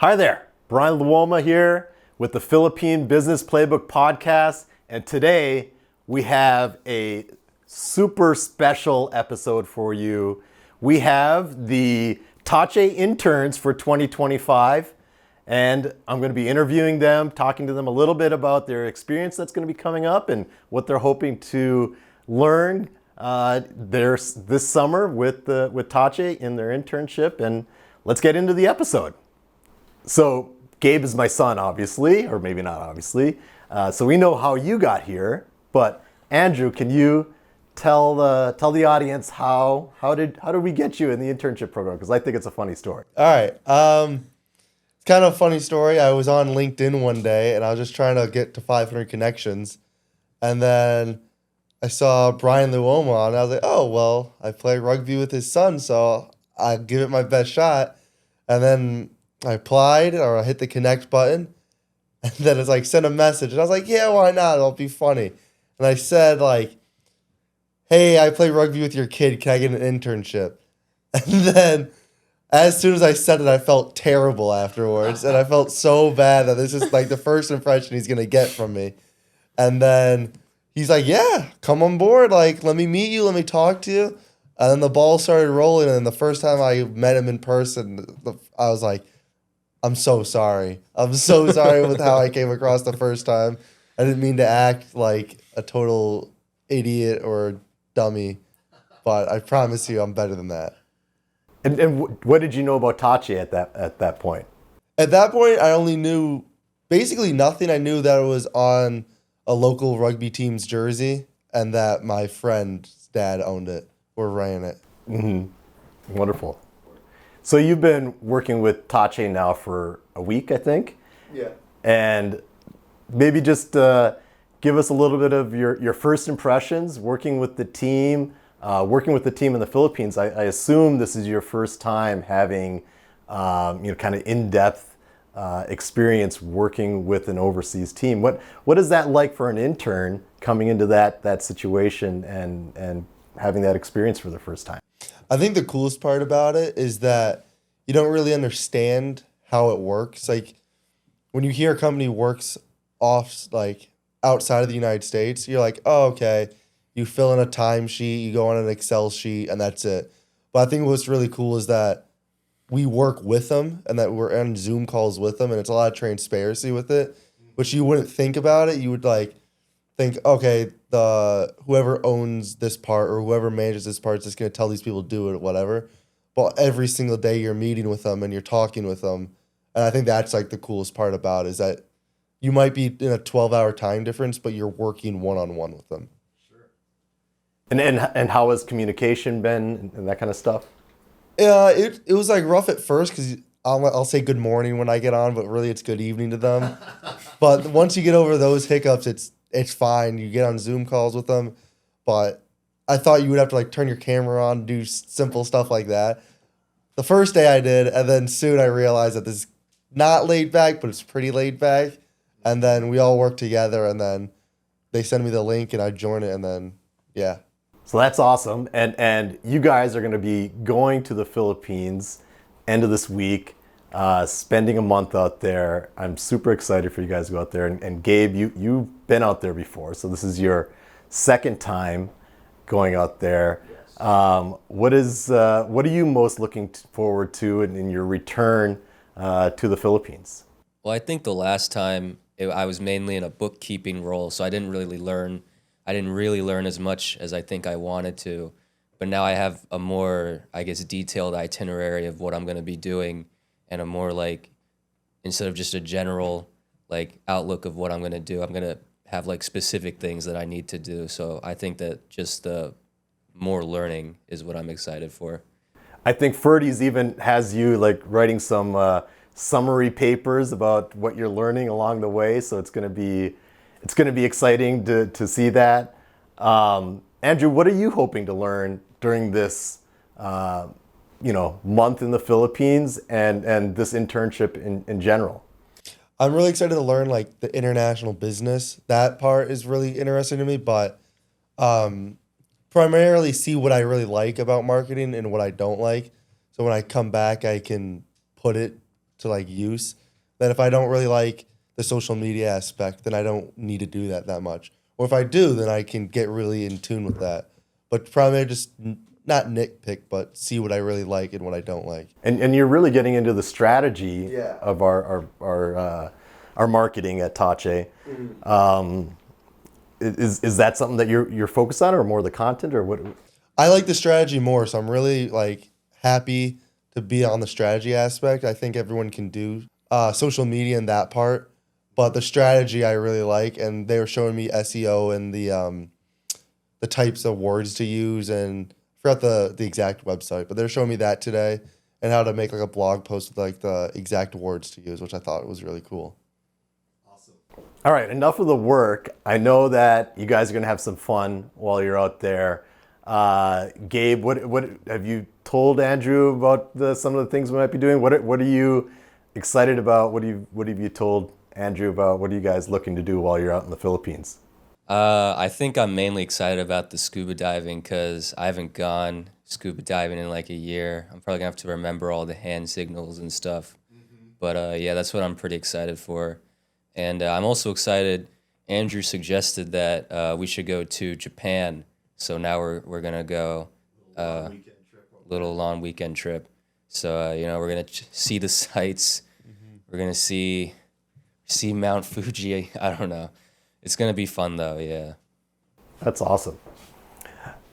Hi there, Bryan here with the Philippine Business Playbook podcast, and today we have a super special episode for you. We have the Tahche interns for 2025, and I'm going to be interviewing them, talking to them a little bit about their experience that's going to be coming up and what they're hoping to learn this summer with Tahche in their internship. And let's get into the episode. So Gabe is my son, obviously, or maybe not obviously. So we know how you got here. But Andrew, can you tell the audience how did we get you in the internship program? Because I think it's a funny story. All right. It's kind of a funny story. I was on LinkedIn one day, and I was just trying to get to 500 connections. And then I saw Bryan on, and I was like, oh, well, I play rugby with his son, so I'll give it my best shot. And then I applied, or I hit the connect button, and then it's like, send a message. And I was like, yeah, why not? It'll be funny. And I said, like, hey, I play rugby with your kid. Can I get an internship? And then as soon as I said it, I felt terrible afterwards. And I felt so bad that this is like the first impression he's going to get from me. And then he's like, yeah, come on board. Like, let me meet you. Let me talk to you. And then the ball started rolling. And the first time I met him in person, I was like, I'm so sorry. I'm so sorry with how I came across the first time. I didn't mean to act like a total idiot or dummy, but I promise you I'm better than that. And what did you know about Tahche at that point? At that point, I only knew basically nothing. I knew that it was on a local rugby team's jersey and that my friend's dad owned it or ran it. Mm-hmm. Wonderful. So you've been working with Tahche now for a week, I think? Yeah. And maybe just give us a little bit of your first impressions working with the team in the Philippines. I assume this is your first time having kind of in-depth experience working with an overseas team. What is that like for an intern coming into that situation and having that experience for the first time? I think the coolest part about it is that you don't really understand how it works. Like when you hear a company works off like outside of the United States, you're like, oh, okay. You fill in a timesheet, you go on an Excel sheet, and that's it. But I think what's really cool is that we work with them and that we're on Zoom calls with them, and it's a lot of transparency with it, which you wouldn't think about it. You would like think, okay, whoever owns this part or whoever manages this part is just going to tell these people to do it, whatever. But every single day you're meeting with them and you're talking with them. And I think that's like the coolest part about it is that you might be in a 12-hour time difference, but you're working one-on-one with them. Sure. And how has communication been and that kind of stuff? It was like rough at first because I'll say good morning when I get on, but really it's good evening to them. But once you get over those hiccups, it's fine. You get on Zoom calls with them, but I thought you would have to like turn your camera on, do simple stuff like that. The first day I did, and then soon I realized that this is not laid back, but it's pretty laid back. And then we all work together, and then they send me the link, and I join it, and then yeah. So that's awesome. And you guys are going to be going to the Philippines end of this week, spending a month out there. I'm super excited for you guys to go out there. And Gabe, you've been out there before, so this is your second time going out there. Yes. What are you most looking forward to in your return to the Philippines? Well, I think the last time I was mainly in a bookkeeping role, so I didn't really learn as much as I think I wanted to. But now I have a more, I guess, detailed itinerary of what I'm going to be doing and a more like, instead of just a general like outlook of what I'm going to do, I'm going to have like specific things that I need to do. So I think that just the more learning is what I'm excited for. I think Ferdy's even has you like writing some summary papers about what you're learning along the way. So it's going to be exciting to see that. Andrew, what are you hoping to learn during this month in the Philippines and this internship in general? I'm really excited to learn like the international business. That part is really interesting to me, but primarily see what I really like about marketing and what I don't like. So when I come back, I can put it to like use. That if I don't really like the social media aspect, then I don't need to do that much. Or if I do, then I can get really in tune with that. But probably just not nitpick, but see what I really like and what I don't like. And you're really getting into the strategy Yeah. of our marketing at Tahche. Is that something that you're focused on, or more the content, or what? I like the strategy more, so I'm really like happy to be on the strategy aspect. I think everyone can do social media in that part, but the strategy I really like, and they were showing me SEO and the types of words to use, and I forgot the exact website, but they're showing me that today, and how to make like a blog post with like the exact words to use, which I thought was really cool. All right, enough of the work. I know that you guys are going to have some fun while you're out there. Gabe, what have you told Andrew about some of the things we might be doing? What are you excited about? What have you told Andrew about? What are you guys looking to do while you're out in the Philippines? I think I'm mainly excited about the scuba diving because I haven't gone scuba diving in like a year. I'm probably gonna have to remember all the hand signals and stuff. But yeah, that's what I'm pretty excited for. And I'm also excited. Andrew suggested that we should go to Japan. So now we're gonna go little long weekend trip. So we're gonna see the sights. We're gonna see Mount Fuji. I don't know. It's gonna be fun though. Yeah. That's awesome.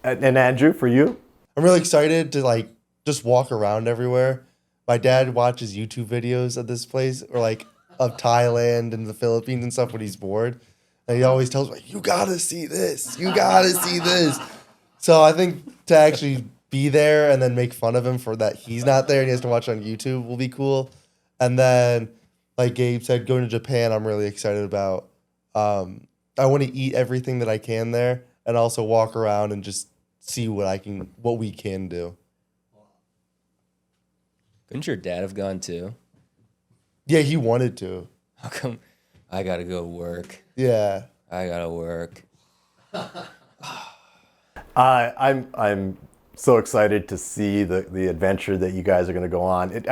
And Andrew, for you? I'm really excited to like just walk around everywhere. My dad watches YouTube videos of this place, or like of Thailand and the Philippines and stuff when he's bored. And he always tells me, you gotta see this. You gotta see this. So I think to actually be there and then make fun of him for that he's not there and he has to watch on YouTube will be cool. And then, like Gabe said, going to Japan, I'm really excited about. I want to eat everything that I can there and also walk around and just see what we can do. Couldn't your dad have gone too? Yeah, he wanted to. How come I gotta go work? Yeah. I gotta work. I'm so excited to see the adventure that you guys are going to go on.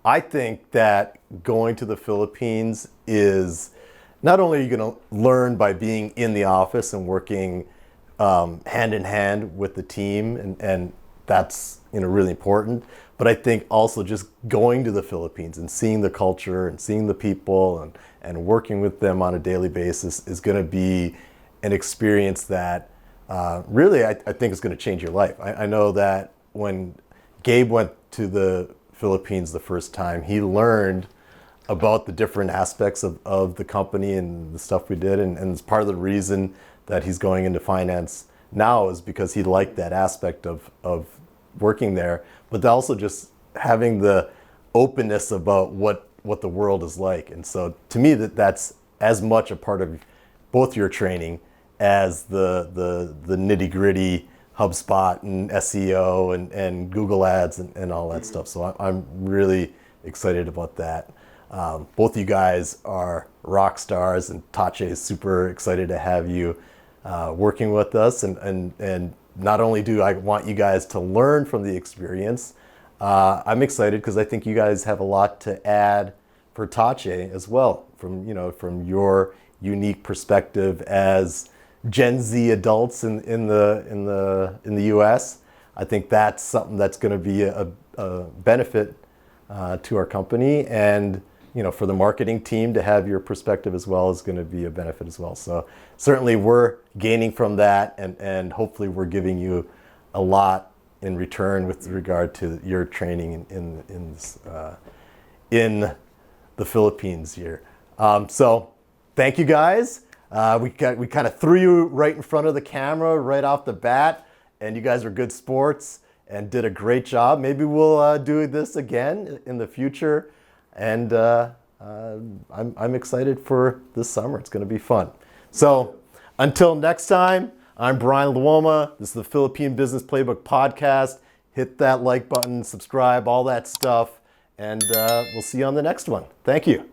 I think that going to the Philippines is not only are you going to learn by being in the office and working hand in hand with the team, and that's really important. But I think also just going to the Philippines and seeing the culture and seeing the people and working with them on a daily basis is going to be an experience that really I think is going to change your life. I know that when Gabe went to the Philippines the first time, he learned about the different aspects of the company and the stuff we did. And it's part of the reason that he's going into finance now is because he liked that aspect of working there, but also just having the openness about what the world is like. And so to me, that's as much a part of both your training as the nitty gritty HubSpot and SEO and Google Ads and all that stuff. So I'm really excited about that. Both you guys are rock stars, and Tahche is super excited to have you working with us. And not only do I want you guys to learn from the experience, I'm excited because I think you guys have a lot to add for Tahche as well, from your unique perspective as Gen Z adults in the US. I think that's something that's going to be a benefit to our company, and for the marketing team to have your perspective as well is going to be a benefit as well. So certainly we're gaining from that, and hopefully we're giving you a lot in return with regard to your training in the Philippines here. So thank you guys. We kind of threw you right in front of the camera right off the bat, and you guys are good sports and did a great job. Maybe we'll do this again in the future, and I'm excited for this summer. It's going to be fun. So until next time, I'm Bryan Luoma. This is the Philippine Business Playbook Podcast. Hit that like button, subscribe, all that stuff, and we'll see you on the next one. Thank you.